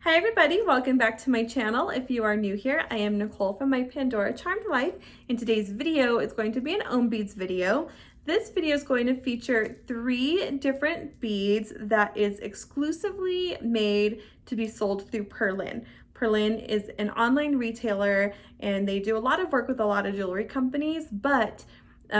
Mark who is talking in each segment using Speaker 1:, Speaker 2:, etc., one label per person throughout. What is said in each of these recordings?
Speaker 1: Hi everybody, welcome back to my channel. If you are new here, I am Nicole from My Pandora Charmed Life, and today's video is going to be an ohm beads video. This video is going to feature 3 different beads that is exclusively made to be sold through Perlen. Perlen is an online retailer and they do a lot of work with a lot of jewelry companies, but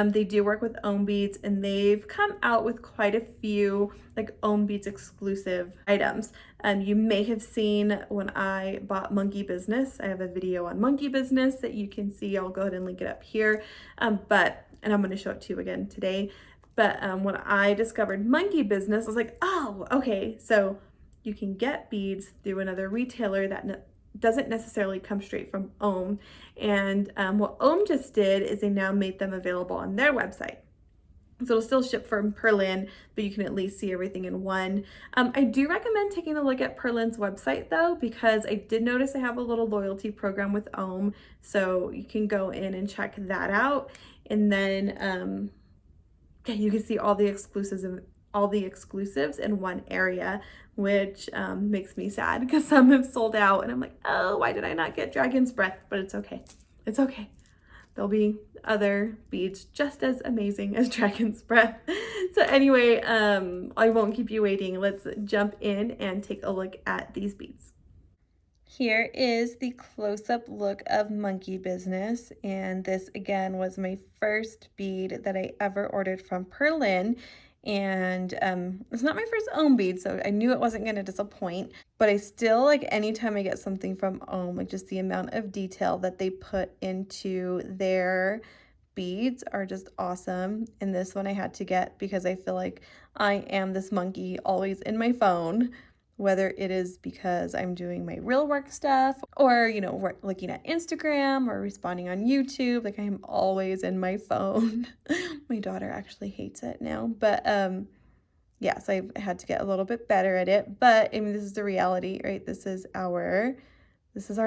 Speaker 1: they do work with ohm beads and they've come out with quite a few like ohm beads exclusive items. You may have seen when I bought Monkey Business. I have a video on Monkey Business that you can see. I'll go ahead and link it up here. And I'm going to show it to you again today. But when I discovered Monkey Business, I was like, oh, okay. So you can get beads through another retailer that doesn't necessarily come straight from Ohm. And what Ohm just did is they now made them available on their website. So it'll still ship from Perlen, but you can at least see everything in one. I do recommend taking a look at Perlen's website though, because I did notice they have a little loyalty program with Ohm. So you can go in and check that out. And then you can see all the exclusives in one area, which makes me sad because some have sold out and I'm like, oh, why did I not get Dragon's Breath? But it's okay. It's okay. There'll be other beads just as amazing as Dragon's Breath. So anyway, I won't keep you waiting. Let's jump in and take a look at these beads. Here is the close-up look of Monkey Business, and this again was my first bead that I ever ordered from Perlen, and it's not my first ohm bead, so I knew it wasn't going to disappoint, but I still, like, anytime I get something from Ohm, like just the amount of detail that they put into their beads are just awesome. And this one I had to get because I feel like I am this monkey always in my phone, whether it is because I'm doing my real work stuff or, you know, looking at Instagram or responding on YouTube. Like, I'm always in my phone. My daughter actually hates it now, but yeah, so I had to get a little bit better at it. But I mean, this is the reality, right? This is our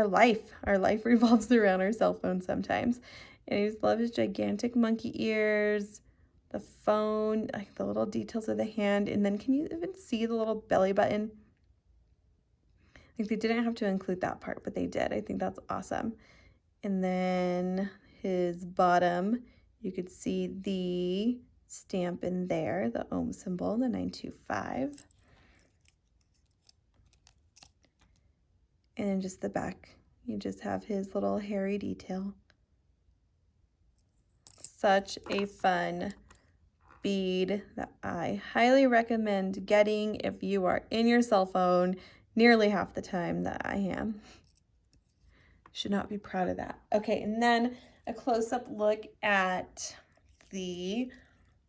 Speaker 1: life. Our life revolves around our cell phone sometimes. And I just love his gigantic monkey ears, the phone, like the little details of the hand. And then can you even see the little belly button? Like, they didn't have to include that part, but they did. I think that's awesome. And then his bottom, you could see the stamp in there, the ohm symbol, the 925. And then just the back, you just have his little hairy detail. Such a fun bead that I highly recommend getting if you are in your cell phone nearly half the time that I am. Should not be proud of that. Okay, and then a close-up look at the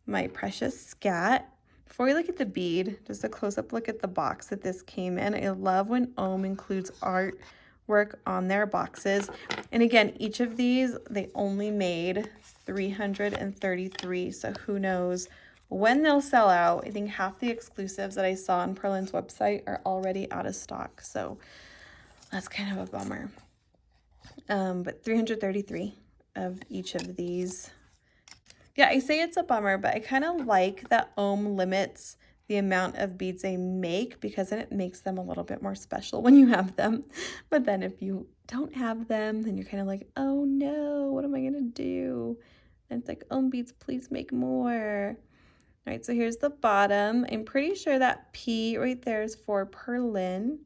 Speaker 1: My Precious Skat. Before we look at the bead, just a close-up look at the box that this came in. I love when Ohm includes artwork on their boxes. And again, each of these, they only made 333, so who knows when they'll sell out. I think half the exclusives that I saw on Perlen's website are already out of stock, so that's kind of a bummer. But 333 of each of these. Yeah, I say it's a bummer, but I kind of like that Ohm limits the amount of beads they make because then it makes them a little bit more special when you have them. But then if you don't have them, then you're kind of like, oh no, what am I gonna do? And it's like, Ohm beads, please make more. All right, so here's the bottom. I'm pretty sure that P right there is for Perlen.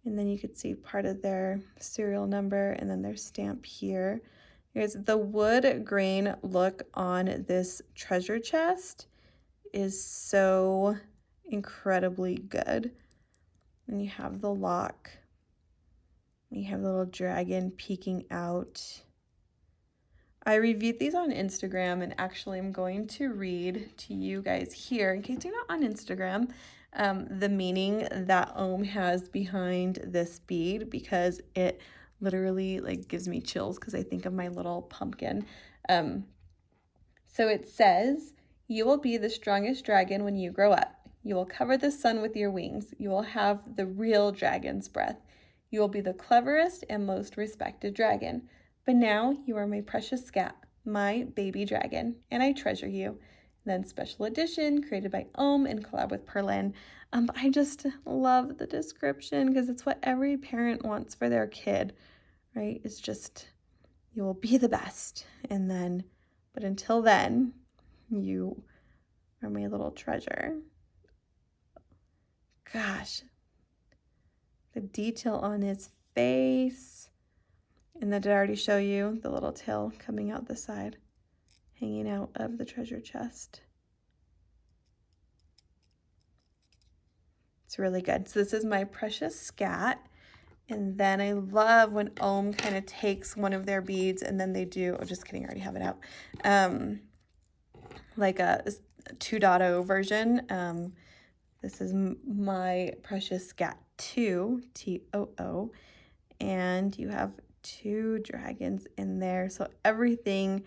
Speaker 1: And then you could see part of their serial number and then their stamp here. Here's the wood grain look on this treasure chest is so incredibly good. And you have the lock. You have the little dragon peeking out. I reviewed these on Instagram, and actually I'm going to read to you guys here, in case you're not on Instagram, the meaning that Ohm has behind this bead, because it literally like gives me chills because I think of my little pumpkin. So it says, you will be the strongest dragon when you grow up. You will cover the sun with your wings. You will have the real dragon's breath. You will be the cleverest and most respected dragon. But now you are my precious skat, my baby dragon, and I treasure you. then special edition created by OHM in collab with Perlen. I just love the description because it's what every parent wants for their kid, right? It's just, you will be the best. And then, but until then, you are my little treasure. Gosh, the detail on his face. And then did I already show you the little tail coming out the side, hanging out of the treasure chest? It's really good. So this is My Precious Skat. And then I love when OHM kind of takes one of their beads and then they do, oh, just kidding, I already have it out, like a 2.0 version. This is My Precious Skat Too, T-O-O, and you have 2 dragons in there. So everything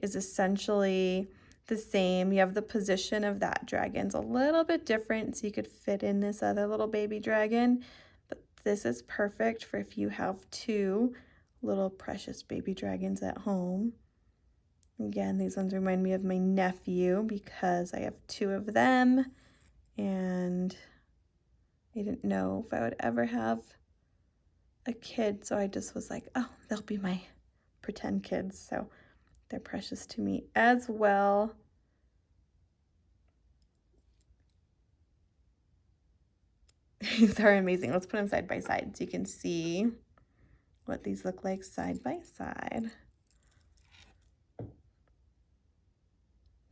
Speaker 1: is essentially the same. You have the position of that dragon's a little bit different, so you could fit in this other little baby dragon, but this is perfect for if you have 2 little precious baby dragons at home. Again, these ones remind me of my nephew because I have 2 of them, and I didn't know if I would ever have a kid, so I just was like, oh, they'll be my pretend kids. So they're precious to me as well. These are amazing. Let's put them side by side so you can see what these look like side by side.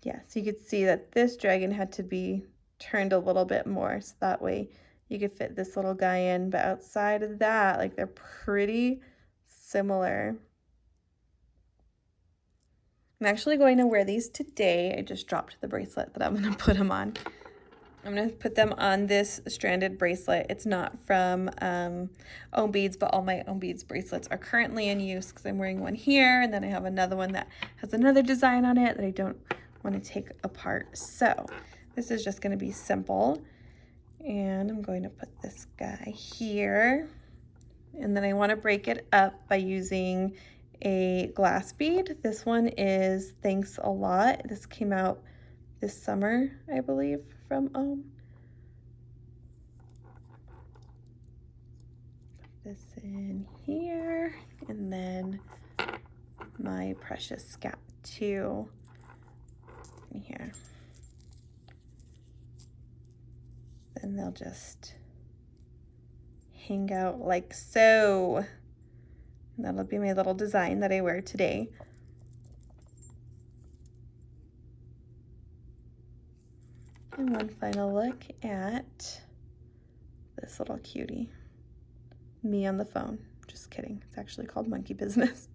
Speaker 1: Yeah, so you could see that this dragon had to be turned a little bit more, so that way you could fit this little guy in, but outside of that, like, they're pretty similar. I'm actually going to wear these today. I just dropped the bracelet that I'm going to put them on. I'm going to put them on this stranded bracelet. It's not from OHM Beads, but all my OHM Beads bracelets are currently in use because I'm wearing one here, and then I have another one that has another design on it that I don't want to take apart. So this is just going to be simple, and I'm going to put this guy here, and then I want to break it up by using a glass bead. This one is Thanks a Lot. This came out this summer, I believe, from OHM. Put this in here, and then My Precious Skat Too in here. Then they'll just hang out like so. And that'll be my little design that I wear today. And one final look at this little cutie. Me on the phone. Just kidding. It's actually called Monkey Business.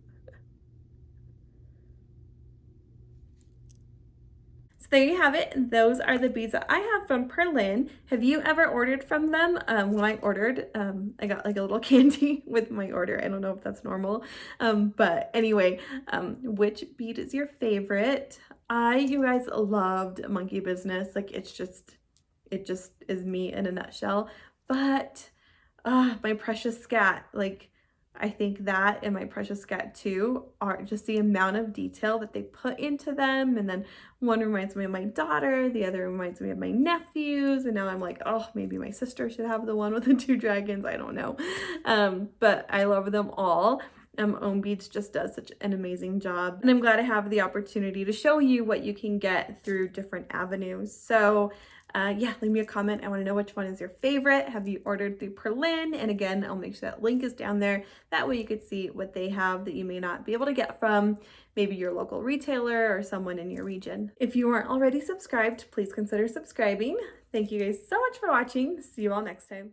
Speaker 1: So there you have it. Those are the beads that I have from Perlen. Have you ever ordered from them? When I ordered, I got like a little candy with my order. I don't know if that's normal. But anyway, which bead is your favorite? You guys loved Monkey Business. Like, it just is me in a nutshell. But My Precious Skat, like, I think that and My Precious Skat Too are just the amount of detail that they put into them. And then one reminds me of my daughter, the other reminds me of my nephews, and now I'm like, oh, maybe my sister should have the one with the 2 dragons. I don't know. But I love them all. OHM Beads just does such an amazing job, and I'm glad I have the opportunity to show you what you can get through different avenues. So yeah, leave me a comment. I want to know which one is your favorite. Have you ordered through Perlen? And again, I'll make sure that link is down there. That way you could see what they have that you may not be able to get from maybe your local retailer or someone in your region. If you aren't already subscribed, please consider subscribing. Thank you guys so much for watching. See you all next time.